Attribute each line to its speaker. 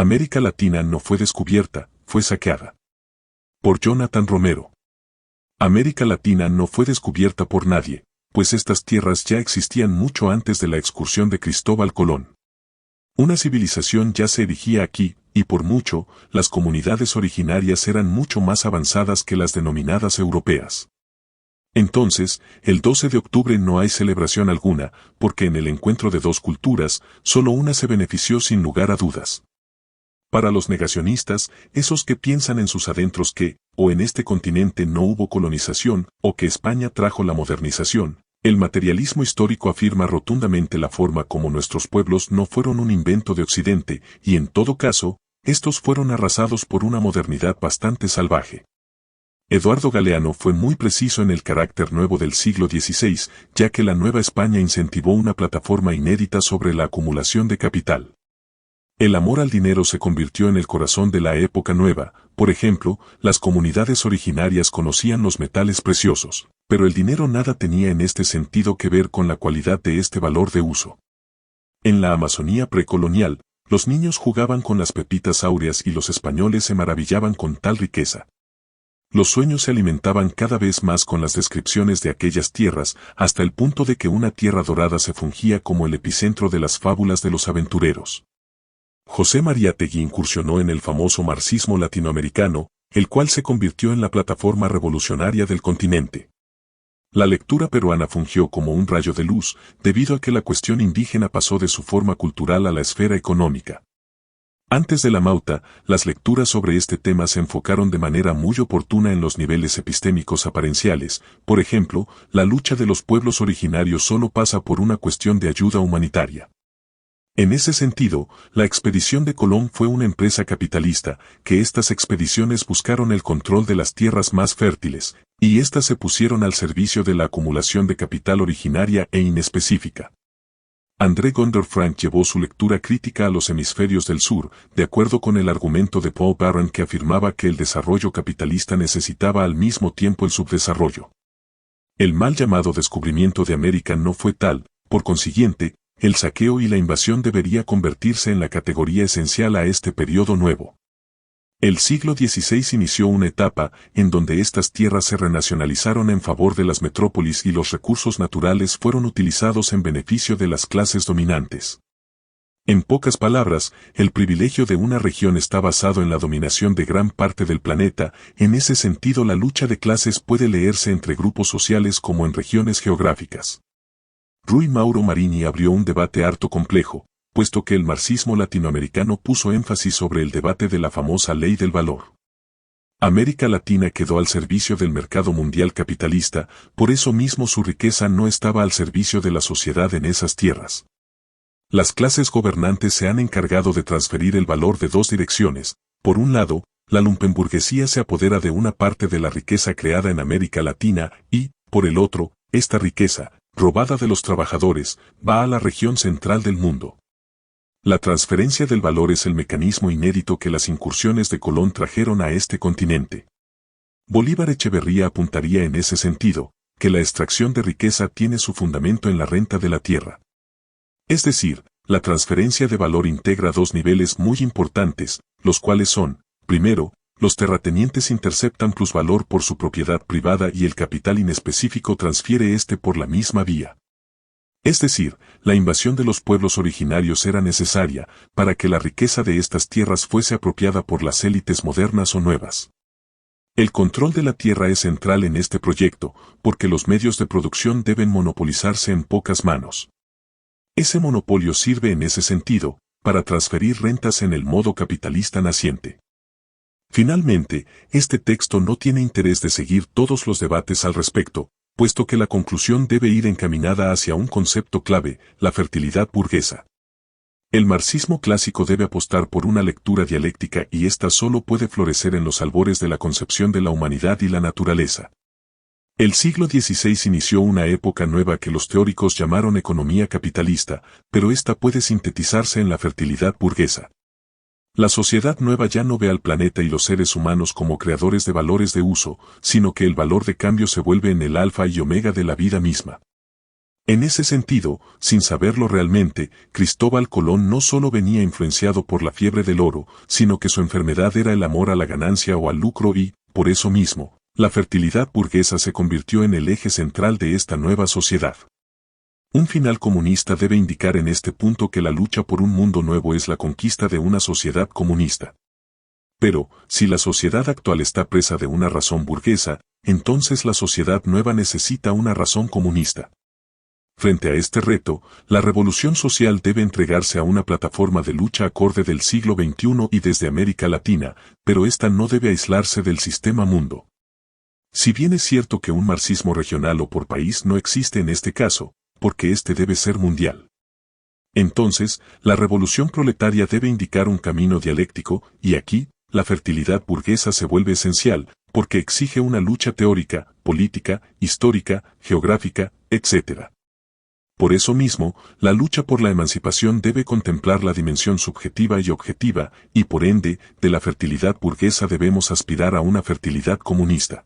Speaker 1: América Latina no fue descubierta, fue saqueada. Por Jonathan Romero. América Latina no fue descubierta por nadie, pues estas tierras ya existían mucho antes de la excursión de Cristóbal Colón. Una civilización ya se erigía aquí, y por mucho, las comunidades originarias eran mucho más avanzadas que las denominadas europeas. Entonces, el 12 de octubre no hay celebración alguna, porque en el encuentro de dos culturas, solo una se benefició sin lugar a dudas. Para los negacionistas, esos que piensan en sus adentros que, o en este continente no hubo colonización, o que España trajo la modernización, el materialismo histórico afirma rotundamente la forma como nuestros pueblos no fueron un invento de Occidente, y en todo caso, estos fueron arrasados por una modernidad bastante salvaje. Eduardo Galeano fue muy preciso en el carácter nuevo del siglo XVI, ya que la Nueva España incentivó una plataforma inédita sobre la acumulación de capital. El amor al dinero se convirtió en el corazón de la época nueva. Por ejemplo, las comunidades originarias conocían los metales preciosos, pero el dinero nada tenía en este sentido que ver con la cualidad de este valor de uso. En la Amazonía precolonial, los niños jugaban con las pepitas áureas y los españoles se maravillaban con tal riqueza. Los sueños se alimentaban cada vez más con las descripciones de aquellas tierras, hasta el punto de que una tierra dorada se fungía como el epicentro de las fábulas de los aventureros. José Mariátegui incursionó en el famoso marxismo latinoamericano, el cual se convirtió en la plataforma revolucionaria del continente. La lectura peruana fungió como un rayo de luz, debido a que la cuestión indígena pasó de su forma cultural a la esfera económica. Antes de la Mauta, las lecturas sobre este tema se enfocaron de manera muy oportuna en los niveles epistémicos aparenciales. Por ejemplo, la lucha de los pueblos originarios solo pasa por una cuestión de ayuda humanitaria. En ese sentido, la expedición de Colón fue una empresa capitalista, que estas expediciones buscaron el control de las tierras más fértiles, y éstas se pusieron al servicio de la acumulación de capital originaria e inespecífica. André Gondor Frank llevó su lectura crítica a los hemisferios del sur, de acuerdo con el argumento de Paul Barron que afirmaba que el desarrollo capitalista necesitaba al mismo tiempo el subdesarrollo. El mal llamado descubrimiento de América no fue tal, por consiguiente, el saqueo y la invasión debería convertirse en la categoría esencial a este periodo nuevo. El siglo XVI inició una etapa en donde estas tierras se renacionalizaron en favor de las metrópolis y los recursos naturales fueron utilizados en beneficio de las clases dominantes. En pocas palabras, el privilegio de una región está basado en la dominación de gran parte del planeta. En ese sentido, la lucha de clases puede leerse entre grupos sociales como en regiones geográficas. Rui Mauro Marini abrió un debate harto complejo, puesto que el marxismo latinoamericano puso énfasis sobre el debate de la famosa ley del valor. América Latina quedó al servicio del mercado mundial capitalista, por eso mismo su riqueza no estaba al servicio de la sociedad en esas tierras. Las clases gobernantes se han encargado de transferir el valor de dos direcciones. Por un lado, la lumpenburguesía se apodera de una parte de la riqueza creada en América Latina y, por el otro, esta riqueza, robada de los trabajadores, va a la región central del mundo. La transferencia del valor es el mecanismo inédito que las incursiones de Colón trajeron a este continente. Bolívar Echeverría apuntaría en ese sentido, que la extracción de riqueza tiene su fundamento en la renta de la tierra. Es decir, la transferencia de valor integra dos niveles muy importantes, los cuales son, primero, los terratenientes interceptan plusvalor por su propiedad privada y el capital inespecífico transfiere este por la misma vía. Es decir, la invasión de los pueblos originarios era necesaria para que la riqueza de estas tierras fuese apropiada por las élites modernas o nuevas. El control de la tierra es central en este proyecto, porque los medios de producción deben monopolizarse en pocas manos. Ese monopolio sirve en ese sentido, para transferir rentas en el modo capitalista naciente. Finalmente, este texto no tiene interés de seguir todos los debates al respecto, puesto que la conclusión debe ir encaminada hacia un concepto clave, la fertilidad burguesa. El marxismo clásico debe apostar por una lectura dialéctica y ésta solo puede florecer en los albores de la concepción de la humanidad y la naturaleza. El siglo XVI inició una época nueva que los teóricos llamaron economía capitalista, pero esta puede sintetizarse en la fertilidad burguesa. La sociedad nueva ya no ve al planeta y los seres humanos como creadores de valores de uso, sino que el valor de cambio se vuelve en el alfa y omega de la vida misma. En ese sentido, sin saberlo realmente, Cristóbal Colón no solo venía influenciado por la fiebre del oro, sino que su enfermedad era el amor a la ganancia o al lucro y, por eso mismo, la fertilidad burguesa se convirtió en el eje central de esta nueva sociedad. Un final comunista debe indicar en este punto que la lucha por un mundo nuevo es la conquista de una sociedad comunista. Pero, si la sociedad actual está presa de una razón burguesa, entonces la sociedad nueva necesita una razón comunista. Frente a este reto, la revolución social debe entregarse a una plataforma de lucha acorde del siglo XXI y desde América Latina, pero esta no debe aislarse del sistema mundo. Si bien es cierto que un marxismo regional o por país no existe en este caso, porque este debe ser mundial. Entonces, la revolución proletaria debe indicar un camino dialéctico, y aquí, la fertilidad burguesa se vuelve esencial, porque exige una lucha teórica, política, histórica, geográfica, etc. Por eso mismo, la lucha por la emancipación debe contemplar la dimensión subjetiva y objetiva, y por ende, de la fertilidad burguesa debemos aspirar a una fertilidad comunista.